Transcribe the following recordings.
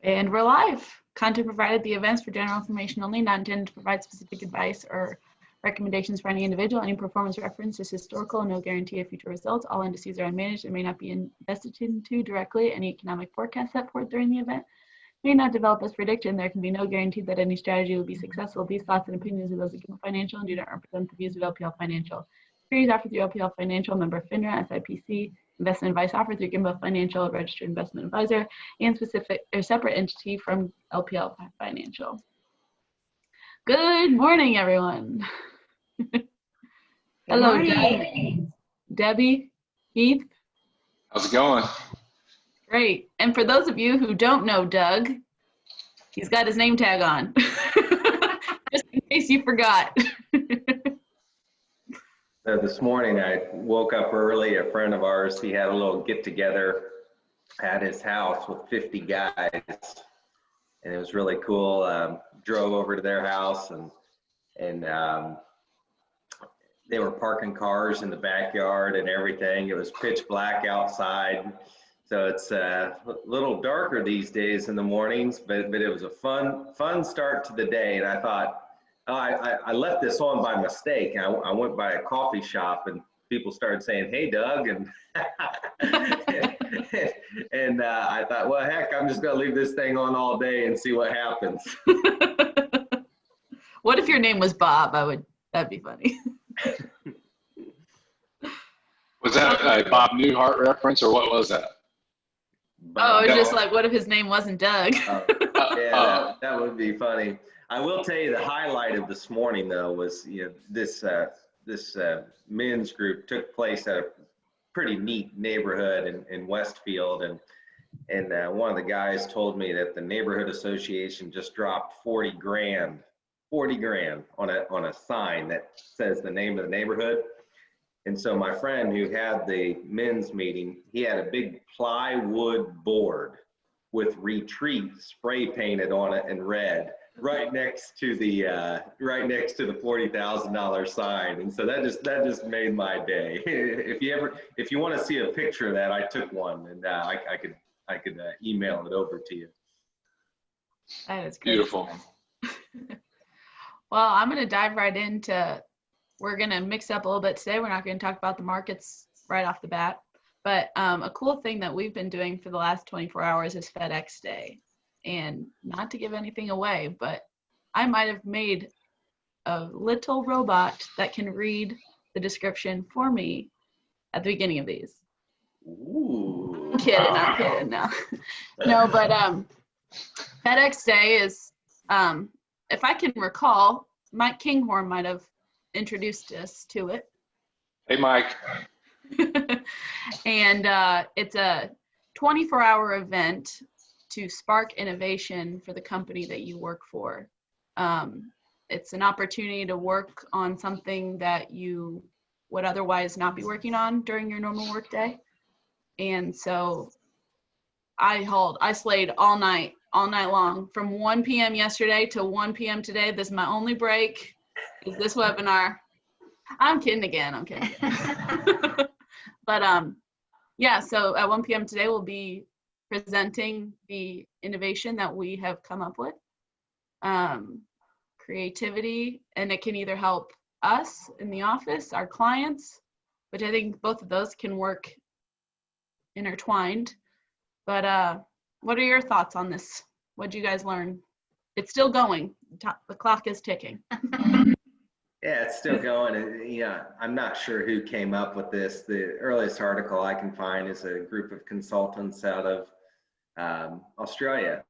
And we're live. Content provided at the events for general information only, not intended to provide specific advice or recommendations for any individual. Any performance reference is historical and no guarantee of future results. All indices are unmanaged and may not be invested into directly. Any economic forecast set forth during the event may not develop as predicted, and there can be no guarantee that any strategy will be successful. These thoughts and opinions are those of Gimbal Financial and do not represent the views of LPL Financial. Securities offered through LPL Financial, member FINRA, SIPC. Investment advice offered through Gimbal Financial, a registered investment advisor, and specific or separate entity from LPL Financial. Good morning, everyone. Hello, Doug, Debbie, Heath. How's it going? Great. And for those of you who don't know Doug, he's got his name tag on, just in case you forgot. This morning I woke up early. A friend of ours, he had a little get together at his house with 50 guys, and it was really cool. Drove over to their house, and they were parking cars in the backyard and everything. It was pitch black outside, so it's a little darker these days in the mornings, but it was a fun start to the day. And I thought, oh, I left this on by mistake. I went by a coffee shop and people started saying, "Hey, Doug," and and I thought, well, heck, I'm just gonna leave this thing on all day and see what happens. What if your name was Bob? That'd be funny. Was that a Bob Newhart reference, or what was that? Oh, it's just like, what if his name wasn't Doug? Yeah, that would be funny. I will tell you the highlight of this morning, though, was this men's group took place at a pretty neat neighborhood in Westfield, and one of the guys told me that the neighborhood association just dropped 40 grand on a sign that says the name of the neighborhood. And so my friend who had the men's meeting, he had a big plywood board with "Retreat" spray painted on it in red, right next to the $40,000 sign. And so that just made my day. If you want to see a picture of that, I took one, and I could email it over to you. That is great. Beautiful. Well, I'm going to dive right into. We're going to mix up a little bit today. We're not going to talk about the markets right off the bat, but a cool thing that we've been doing for the last 24 hours is FedEx Day. And not to give anything away, but I might have made a little robot that can read the description for me at the beginning of these. Ooh. I'm kidding. No, but FedEx Day is, if I can recall, Mike Kinghorn might have introduced us to it. Hey, Mike. And it's a 24-hour event to spark innovation for the company that you work for. It's an opportunity to work on something that you would otherwise not be working on during your normal workday. And so I slayed all night long from 1 p.m. yesterday to 1 p.m. today. This is my only break. Is this webinar. I'm kidding again. But yeah, so at 1 p.m. today we'll be presenting the innovation that we have come up with. Creativity, and it can either help us in the office, our clients, which I think both of those can work intertwined. But what are your thoughts on this? What did you guys learn? It's still going. The clock is ticking. Yeah, it's still going. Yeah, I'm not sure who came up with this. The earliest article I can find is a group of consultants out of Australia,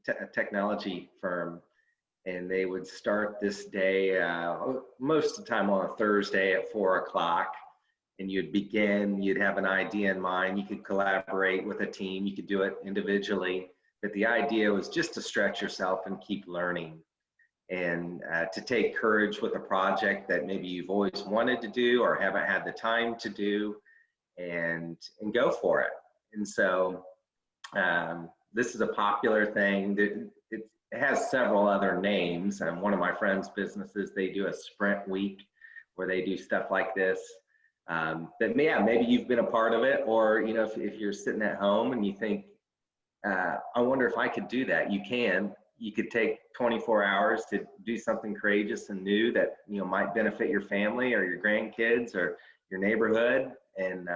a technology firm, and they would start this day most of the time on a Thursday at 4 o'clock, and you'd have an idea in mind. You could collaborate with a team, you could do it individually, but the idea was just to stretch yourself and keep learning, and to take courage with a project that maybe you've always wanted to do or haven't had the time to do, and go for it. And so this is a popular thing. It has several other names, and one of my friends' businesses, they do a sprint week where they do stuff like this. But yeah, maybe you've been a part of it, or if you're sitting at home and you think, I wonder if I could do that. You could take 24 hours to do something courageous and new that, might benefit your family or your grandkids or your neighborhood. And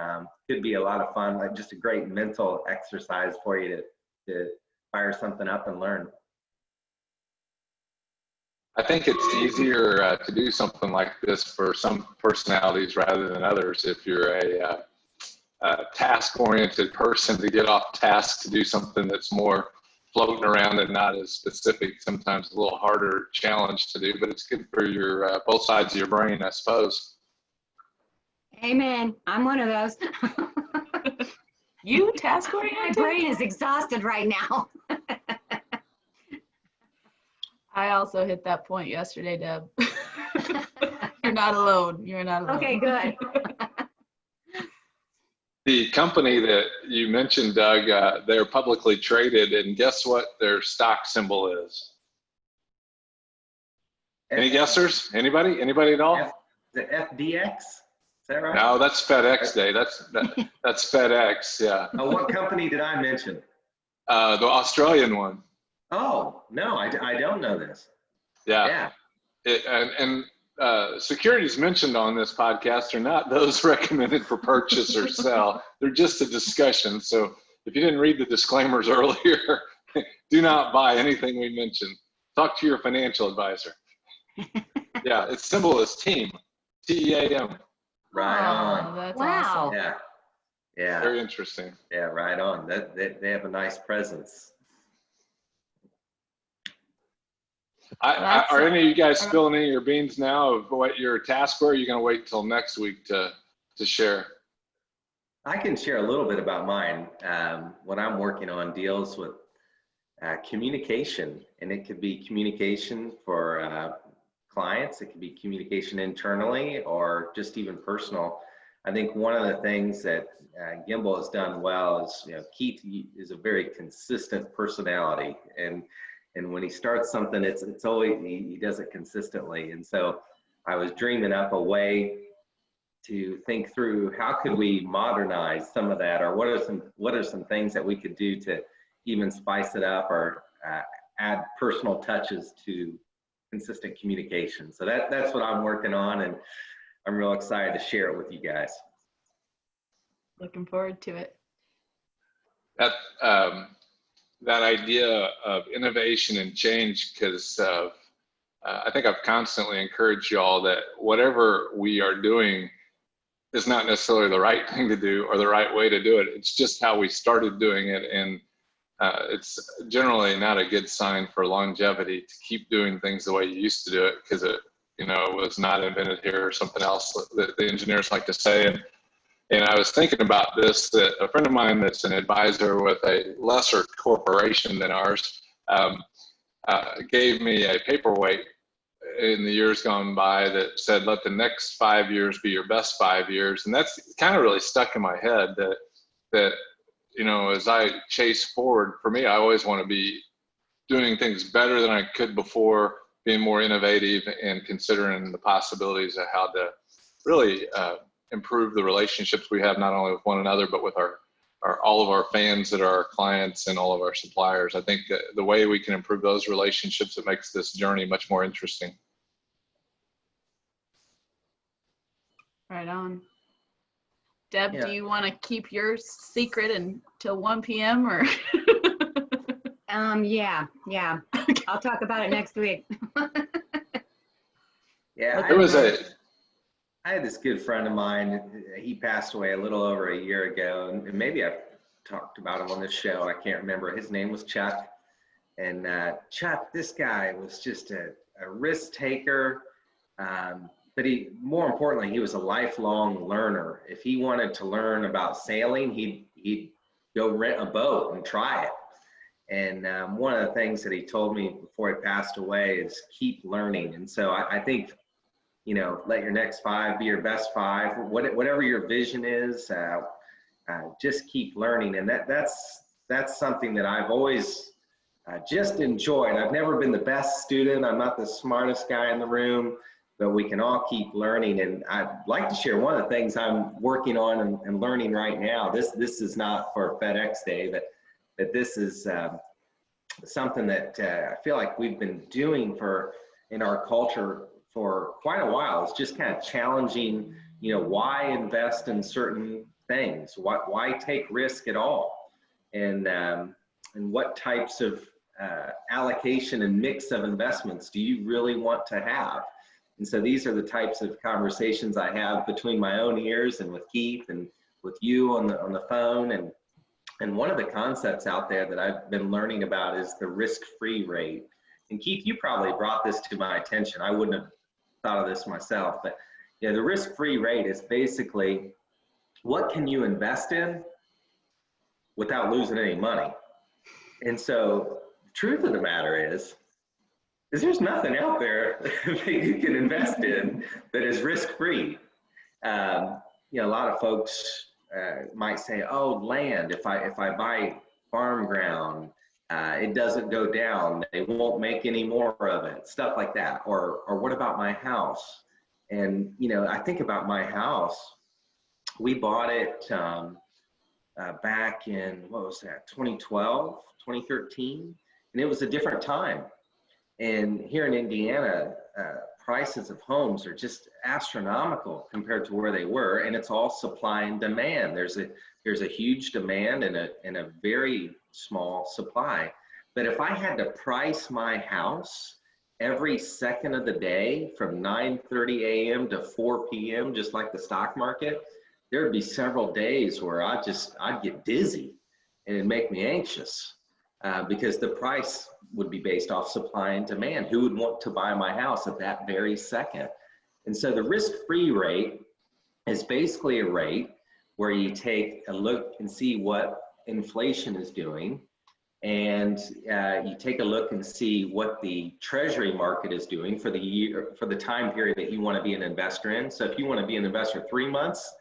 could be a lot of fun, like just a great mental exercise for you to fire something up and learn. I think it's easier to do something like this for some personalities rather than others. If you're a task-oriented person, to get off task to do something that's more floating around and not as specific, sometimes a little harder challenge to do, but it's good for your both sides of your brain, I suppose. Amen. I'm one of those. You task My oriented? brain is exhausted right now. I also hit that point yesterday, Deb. You're not alone. You're not alone. Okay, good. The company that you mentioned, Doug, they're publicly traded, and guess what their stock symbol is? Any guessers? Anybody? Anybody at all? The FDX? Is that right? No, that's FedEx Day. That's FedEx, yeah. What company did I mention? The Australian one. Oh, no, I don't know this. Yeah. Yeah. Securities mentioned on this podcast are not those recommended for purchase or sell. They're just a discussion. So if you didn't read the disclaimers earlier, do not buy anything we mentioned. Talk to your financial advisor. Yeah, its symbol is TEAM, T-E-A-M. Right on. That's Wow. awesome. Yeah. Yeah. Very interesting. Yeah, right on. They have a nice presence. Are any of you guys spilling any of your beans now of what your tasks were? Or are you going to wait till next week to share? I can share a little bit about mine. What I'm working on deals with communication, and it could be communication for clients. It could be communication internally or just even personal. I think one of the things that Gimbal has done well is, Keith is a very consistent personality, and when he starts something, it's always, he does it consistently. And so I was dreaming up a way to think through how could we modernize some of that, or what are some things that we could do to even spice it up or add personal touches to consistent communication. So that's what I'm working on, and I'm real excited to share it with you guys. Looking forward to it. That idea of innovation and change, because I think I've constantly encouraged you all that whatever we are doing is not necessarily the right thing to do or the right way to do it. It's just how we started doing it, and it's generally not a good sign for longevity to keep doing things the way you used to do it, because it was not invented here or something else that the engineers like to say. And I was thinking about this, that a friend of mine that's an advisor with a lesser corporation than ours gave me a paperweight in the years gone by that said, let the next 5 years be your best 5 years. And that's kind of really stuck in my head that as I chase forward, for me, I always want to be doing things better than I could before, being more innovative and considering the possibilities of how to really improve the relationships we have, not only with one another, but with all of our fans that are our clients and all of our suppliers. I think that the way we can improve those relationships, it makes this journey much more interesting. Right on. Deb, Yeah. do you want to keep your secret until 1 p.m. or? Yeah. I'll talk about it next week. Yeah, I had this good friend of mine. He passed away a little over a year ago, and maybe I've talked about him on this show. I can't remember. His name was Chuck. And Chuck, this guy was just a risk taker. But more importantly, he was a lifelong learner. If he wanted to learn about sailing, he'd go rent a boat and try it. And one of the things that he told me before he passed away is keep learning. And so I think, let your next 5 be your best 5. Whatever your vision is, just keep learning. And that's something that I've always just enjoyed. I've never been the best student. I'm not the smartest guy in the room, but we can all keep learning. And I'd like to share one of the things I'm working on and learning right now. This is not for FedEx Day, but that this is something that I feel like we've been doing in our culture for quite a while. It's just kind of challenging, why invest in certain things? Why take risk at all? And what types of allocation and mix of investments do you really want to have? And so these are the types of conversations I have between my own ears and with Keith and with you on the phone. And one of the concepts out there that I've been learning about is the risk-free rate. And Keith, you probably brought this to my attention. I wouldn't have thought of this myself, but the risk-free rate is basically what can you invest in without losing any money? And so the truth of the matter is there's nothing out there that you can invest in that is risk-free. A lot of folks might say, oh, land, if I buy farm ground, it doesn't go down, they won't make any more of it, stuff like that. Or what about my house? And, I think about my house. We bought it back in, 2012, 2013, and it was a different time. And here in Indiana, prices of homes are just astronomical compared to where they were, and it's all supply and demand. There's a huge demand and a very small supply. But if I had to price my house every second of the day from 9:30 a.m. to 4 p.m., just like the stock market, there would be several days where I'd get dizzy and it'd make me anxious because the price would be based off supply and demand. Who would want to buy my house at that very second? And so the risk-free rate is basically a rate where you take a look and see what inflation is doing, and you take a look and see what the treasury market is doing for the year, for the time period that you want to be an investor in. So if you want to be an investor 3 months,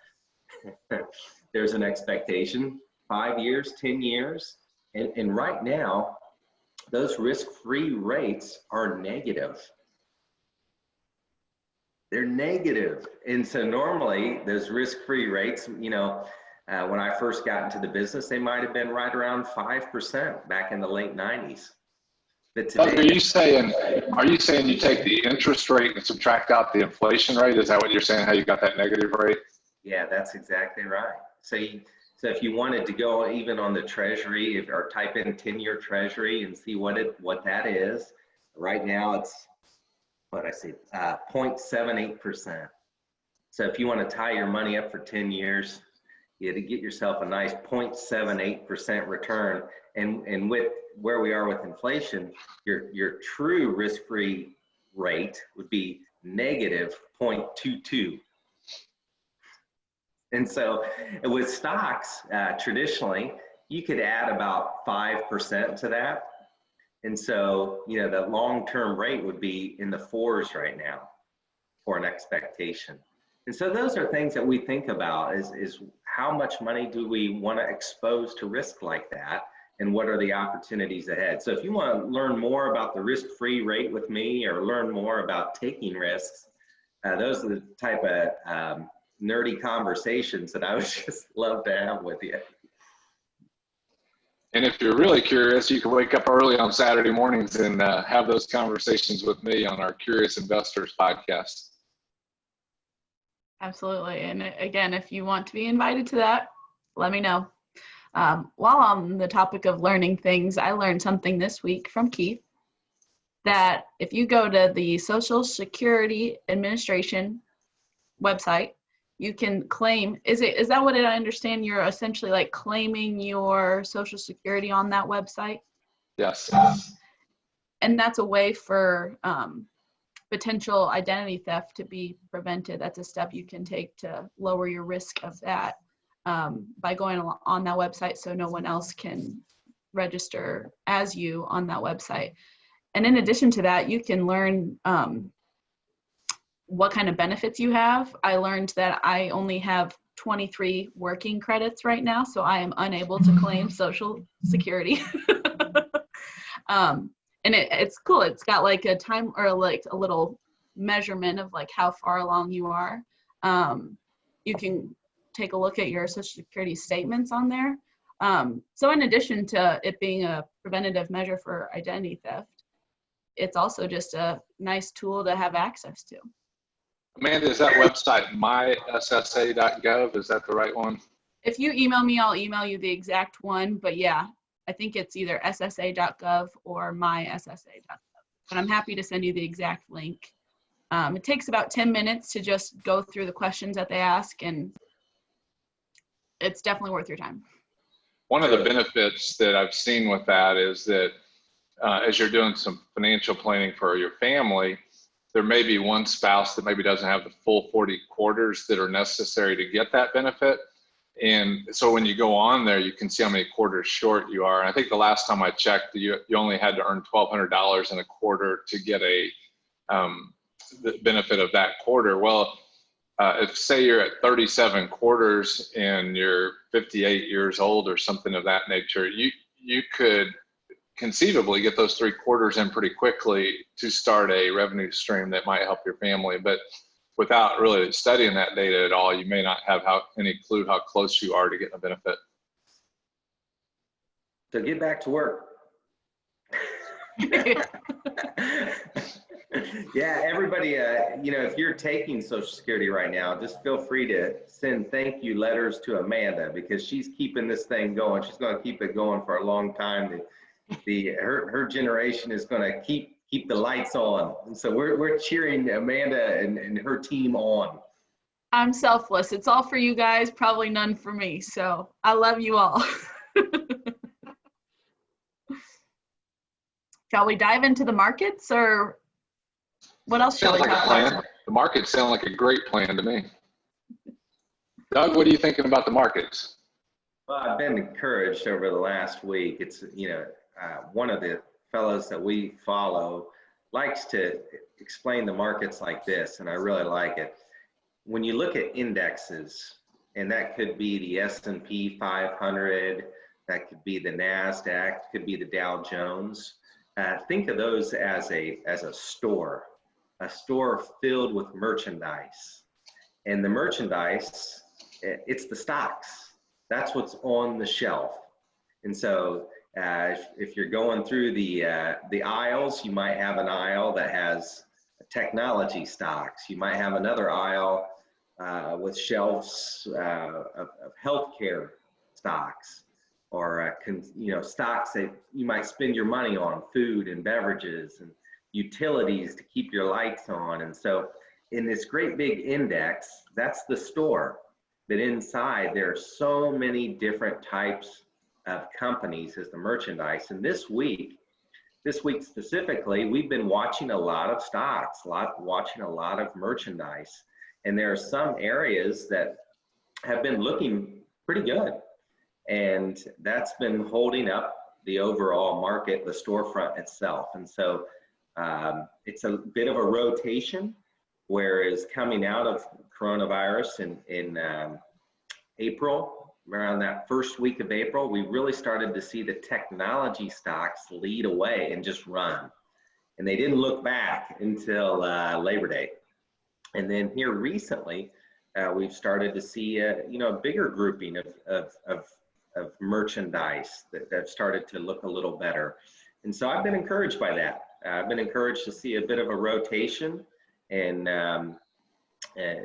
there's an expectation, 5 years, 10 years. And right now, those risk-free rates are negative. They're negative. And so normally those risk-free rates, when I first got into the business, they might have been right around 5% back in the late 90s. But today, are you saying you take the interest rate and subtract out the inflation rate? Is that what you're saying, how you got that negative rate? Yeah, that's exactly right. So if you wanted to go even on the treasury or type in 10-year treasury and see what that is, right now it's, 0.78%. So if you want to tie your money up for 10 years, you had to get yourself a nice 0.78% return. And with where we are with inflation, your true risk-free rate would be negative 0.22. And so with stocks, traditionally, you could add about 5% to that. And so, the long-term rate would be in the 4s right now for an expectation. And so those are things that we think about is how much money do we want to expose to risk like that, and what are the opportunities ahead? So if you want to learn more about the risk-free rate with me or learn more about taking risks, those are the type of nerdy conversations that I would just love to have with you. And if you're really curious, you can wake up early on Saturday mornings and have those conversations with me on our Curious Investors podcast. Absolutely. And again, if you want to be invited to that, let me know. While on the topic of learning things, I learned something this week from Keith, that if you go to the Social Security Administration website, you can claim, is that what I understand? You're essentially like claiming your Social Security on that website? Yes. And that's a way for potential identity theft to be prevented. That's a step you can take to lower your risk of that by going on that website so no one else can register as you on that website. And in addition to that, you can learn what kind of benefits you have. I learned that I only have 23 working credits right now, so I am unable to claim Social Security. And it's cool. It's got like a time or like a little measurement of like how far along you are. You can take a look at your Social Security statements on there. So in addition to it being a preventative measure for identity theft, it's also just a nice tool to have access to. Amanda, is that website myssa.gov? Is that the right one? If you email me, I'll email you the exact one. But yeah, I think it's either ssa.gov or myssa.gov. But I'm happy to send you the exact link. It takes about 10 minutes to just go through the questions that they ask, and it's definitely worth your time. One of the benefits that I've seen with that is that as you're doing some financial planning for your family, there may be one spouse that maybe doesn't have the full 40 quarters that are necessary to get that benefit. And so when you go on there, you can see how many quarters short you are. And I think the last time I checked, you only had to earn $1,200 in a quarter to get the benefit of that quarter. Well, if say you're at 37 quarters and you're 58 years old or something of that nature, you could conceivably get those 3 quarters in pretty quickly to start a revenue stream that might help your family. But without really studying that data at all, you may not have any clue how close you are to getting a benefit. So get back to work. Yeah, everybody, if you're taking Social Security right now, just feel free to send thank you letters to Amanda, because she's keeping this thing going. She's going to keep it going for a long time. Her generation is going to keep the lights on. And so we're cheering Amanda and her team on. I'm selfless. It's all for you guys, probably none for me. So I love you all. Shall we dive into the markets, or what else shall we talk about? The markets sound like a great plan to me. Doug, what are you thinking about the markets? Well, I've been encouraged over the last week. It's, one of the fellows that we follow likes to explain the markets like this, and I really like it. When you look at indexes, and that could be the S&P 500, that could be the NASDAQ, could be the Dow Jones. Think of those as a store filled with merchandise. And the merchandise, it's the stocks. That's what's on the shelf. And so if you're going through the aisles, you might have an aisle that has technology stocks. You might have another aisle with shelves of healthcare stocks, or stocks that you might spend your money on, food and beverages and utilities to keep your lights on. And so in this great big index, that's the store. But inside there are so many different types of companies as the merchandise. And this week specifically, we've been watching a lot of stocks, watching a lot of merchandise. And there are some areas that have been looking pretty good. And that's been holding up the overall market, the storefront itself. And so it's a bit of a rotation, whereas coming out of coronavirus in April, around that first week of April, we really started to see the technology stocks lead away and just run. And they didn't look back until Labor Day. And then here recently, we've started to see a bigger grouping of merchandise that have started to look a little better. And so I've been encouraged by that. I've been encouraged to see a bit of a rotation, and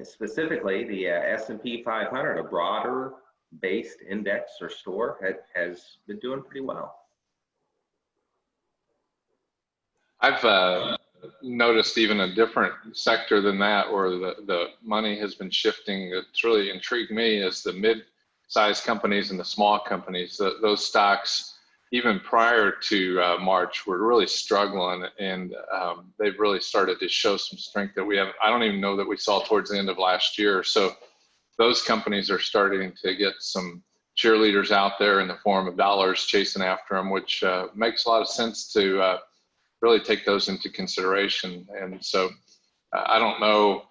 specifically the S&P 500, a broader based index or store, has been doing pretty well. I've noticed even a different sector than that, where the money has been shifting. That's really intrigued me is the mid-sized companies and the small companies. Those stocks, even prior to March, were really struggling, and they've really started to show some strength that I don't even know that we saw towards the end of last year. So those companies are starting to get some cheerleaders out there in the form of dollars chasing after them, which makes a lot of sense to really take those into consideration. And so I don't know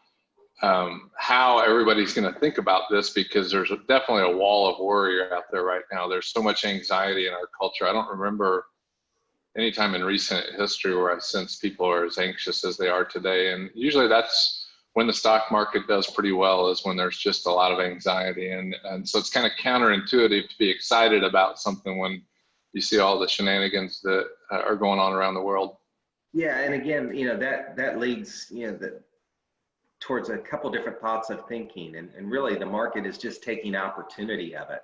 how everybody's going to think about this, because there's definitely a wall of worry out there right now. There's so much anxiety in our culture. I don't remember any time in recent history where I sense people are as anxious as they are today. And usually that's when the stock market does pretty well is when there's just a lot of anxiety. And so it's kind of counterintuitive to be excited about something when you see all the shenanigans that are going on around the world. Yeah, and again, that leads, towards a couple different thoughts of thinking, and really the market is just taking opportunity of it.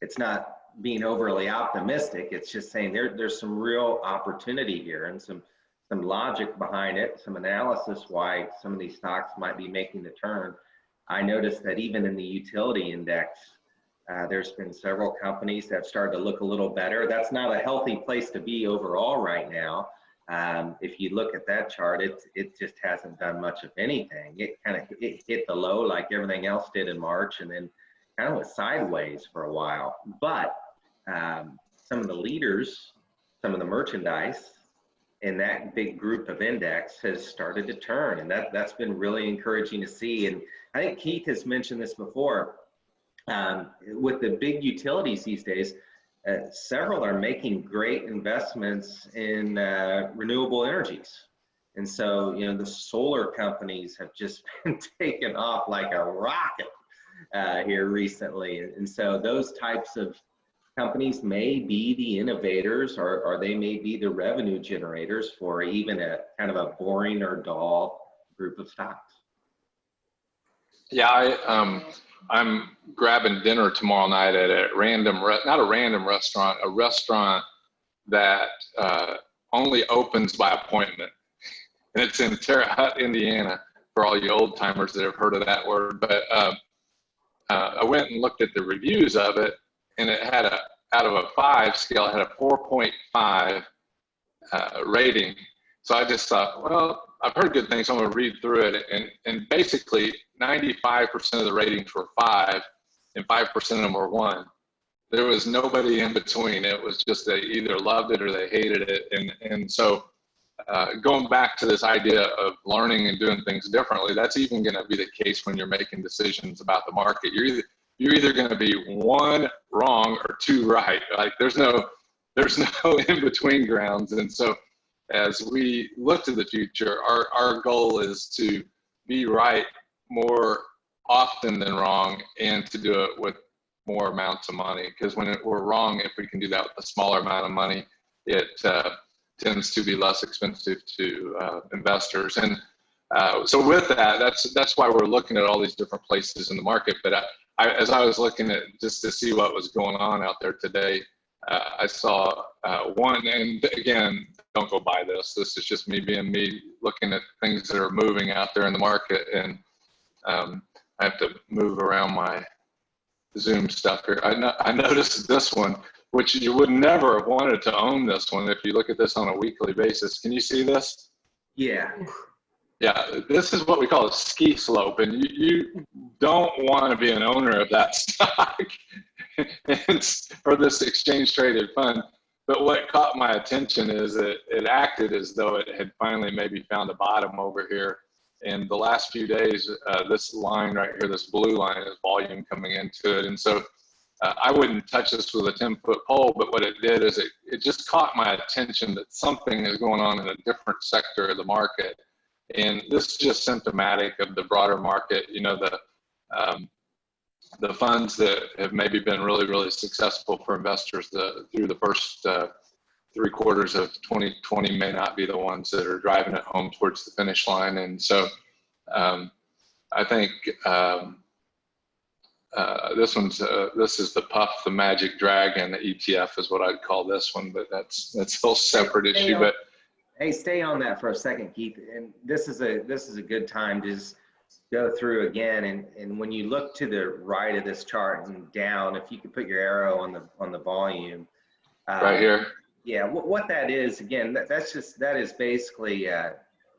It's not being overly optimistic. It's just saying there's some real opportunity here and some logic behind it, some analysis why some of these stocks might be making the turn. I noticed that even in the utility index, there's been several companies that have started to look a little better. That's not a healthy place to be overall right now. If you look at that chart, it just hasn't done much of anything. It hit the low like everything else did in March, and then kind of went sideways for a while. But some of the leaders, some of the merchandise in that big group of index has started to turn, and that's been really encouraging to see. And I think Keith has mentioned this before. With the big utilities these days, several are making great investments in renewable energies. And so, the solar companies have just been taken off like a rocket here recently. And so those types of companies may be the innovators, or they may be the revenue generators for even a kind of a boring or dull group of stocks. Yeah, I'm grabbing dinner tomorrow night at a not a random restaurant, a restaurant that only opens by appointment. And it's in Terre Haute, Indiana, for all you old timers that have heard of that word. But I went and looked at the reviews of it, and it had out of a 5 scale, it had a 4.5 rating. So I just thought, well, I've heard good things, so I'm going to read through it. And basically, 95% of the ratings were 5, and 5% of them were 1. There was nobody in between. It was just they either loved it or they hated it. And so going back to this idea of learning and doing things differently, that's even going to be the case when you're making decisions about the market. You're either going to be 1 wrong or 2 right. Like there's no in between grounds. And so as we look to the future, our goal is to be right more often than wrong, and to do it with more amounts of money. Because when we're wrong, if we can do that with a smaller amount of money, it tends to be less expensive to investors. And so with that, that's why we're looking at all these different places in the market. But as I was looking at just to see what was going on out there today, I saw one, and again, don't go buy this. This is just me being me, looking at things that are moving out there in the market. And I have to move around my Zoom stuff here. I noticed this one, which you would never have wanted to own this one if you look at this on a weekly basis. Can you see this? Yeah. Yeah, this is what we call a ski slope, and you don't want to be an owner of that stock or this exchange traded fund. But what caught my attention is it acted as though it had finally maybe found a bottom over here. And the last few days, this line right here, this blue line, is volume coming into it. And so I wouldn't touch this with a 10-foot pole, but what it did is it just caught my attention that something is going on in a different sector of the market. And this is just symptomatic of the broader market. The funds that have maybe been really, really successful for investors through the first 3 quarters of 2020 may not be the ones that are driving it home towards the finish line. And so I think this is the Puff, the Magic Dragon, the ETF is what I'd call this one, but that's a whole separate issue. But hey, stay on that for a second, Keith. And this is a good time to just go through again. And when you look to the right of this chart and down, if you could put your arrow on the volume. Right here. Yeah, what that is, again, that is basically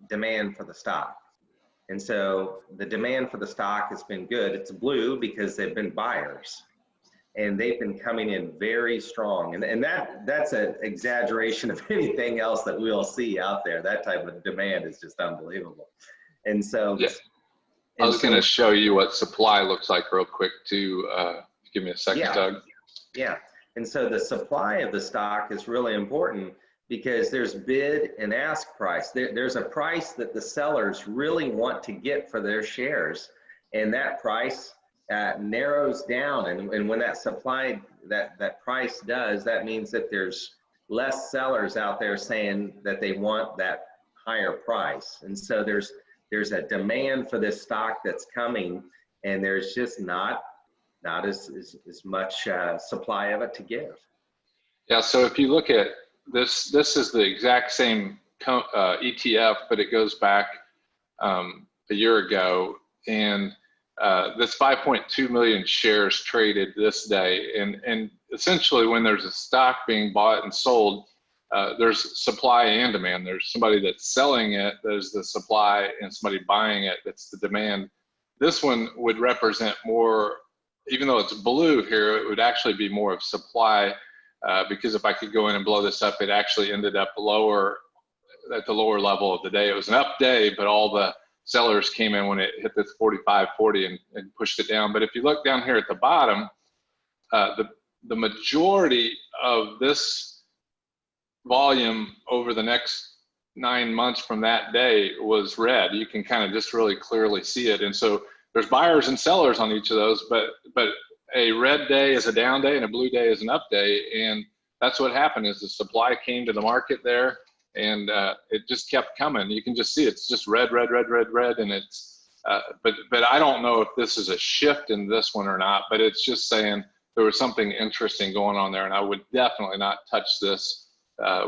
demand for the stock. And so the demand for the stock has been good. It's blue because they've been buyers, and they've been coming in very strong. And that's an exaggeration of anything else that we'll see out there. That type of demand is just unbelievable. And so yeah. I was going to show you what supply looks like real quick too. Give me a second, yeah. Doug. Yeah. And so the supply of the stock is really important because there's bid and ask price. There's a price that the sellers really want to get for their shares, and that price narrows down. And when that supply, that price does, that means that there's less sellers out there saying that they want that higher price. And so there's a demand for this stock that's coming, and there's just not as much supply of it to give. Yeah. So if you look at this is the exact same ETF, but it goes back a year ago, and this 5.2 million shares traded this day, and essentially when there's a stock being bought and sold, there's supply and demand. There's somebody that's selling it, there's the supply, and somebody buying it, that's the demand. This one would represent more, even though it's blue here, it would actually be more of supply, because if I could go in and blow this up, it actually ended up lower at the lower level of the day. It was an up day, but all the sellers came in when it hit this 45.40 and pushed it down. But if you look down here at the bottom, the majority of this volume over the next 9 months from that day was red. You can kind of just really clearly see it. And so there's buyers and sellers on each of those, but a red day is a down day and a blue day is an up day. And that's what happened, is the supply came to the market there, and it just kept coming. You can just see it's just red, red, red, red, red. And it's, but I don't know if this is a shift in this one or not, but it's just saying there was something interesting going on there. And I would definitely not touch this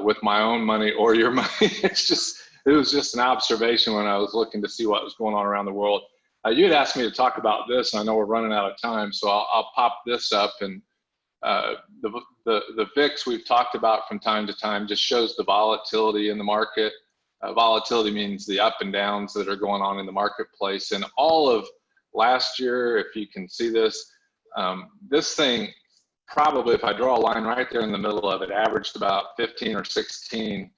with my own money or your money. It was just an observation when I was looking to see what was going on around the world. You had asked me to talk about this, and I know we're running out of time, so I'll pop this up. And the VIX we've talked about from time to time just shows the volatility in the market. Volatility means the up and downs that are going on in the marketplace. And all of last year, if you can see this, this thing probably, if I draw a line right there in the middle of it, averaged about 15 or 16.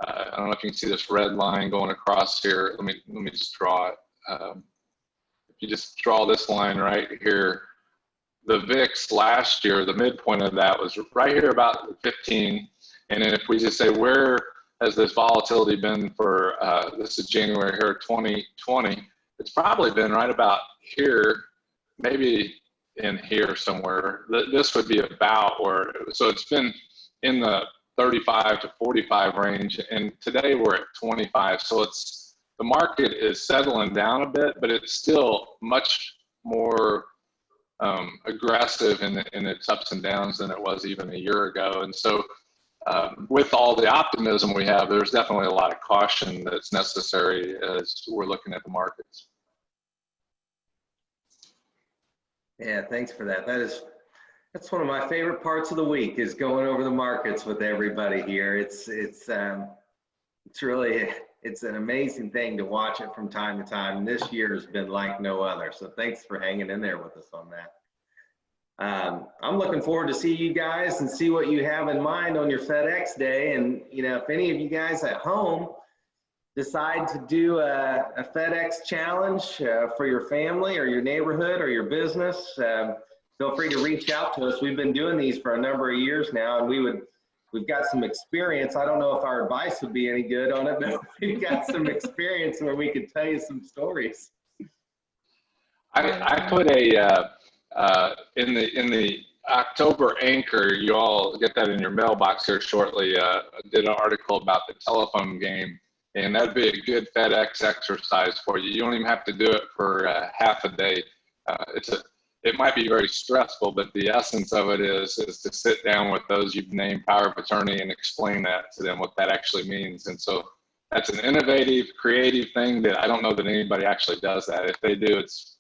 I don't know if you can see this red line going across here. Let me just draw it. If you just draw this line right here, the VIX last year, the midpoint of that was right here about 15. And then if we just say, where has this volatility been for, this is January here, 2020, it's probably been right about here, maybe in here somewhere. This would be about where, so it's been in the 35 to 45 range, and today we're at 25. So the market is settling down a bit, but it's still much more aggressive in its ups and downs than it was even a year ago. And so with all the optimism we have, there's definitely a lot of caution that's necessary as we're looking at the markets. Yeah, thanks for that. That's one of my favorite parts of the week, is going over the markets with everybody here. It's really, it's an amazing thing to watch it from time to time. This year has been like no other. So thanks for hanging in there with us on that. I'm looking forward to see you guys and see what you have in mind on your FedEx day. And if any of you guys at home decide to do a FedEx challenge for your family or your neighborhood or your business, feel free to reach out to us. We've been doing these for a number of years now, and we've got some experience. I don't know if our advice would be any good on it, but we've got some experience where we could tell you some stories. I put in the October anchor, you all get that in your mailbox here shortly, did an article about the telephone game. And that'd be a good FedEx exercise for you. You don't even have to do it for half a day. It might be very stressful, but the essence of it is to sit down with those you've named power of attorney and explain that to them, what that actually means. And so that's an innovative, creative thing that I don't know that anybody actually does that. If they do, it's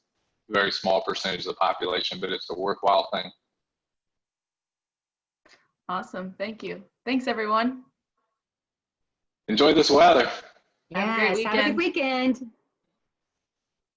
a very small percentage of the population, but it's a worthwhile thing. Awesome. Thank you. Thanks, everyone. Enjoy this weather. Have a great Yes, have a good weekend.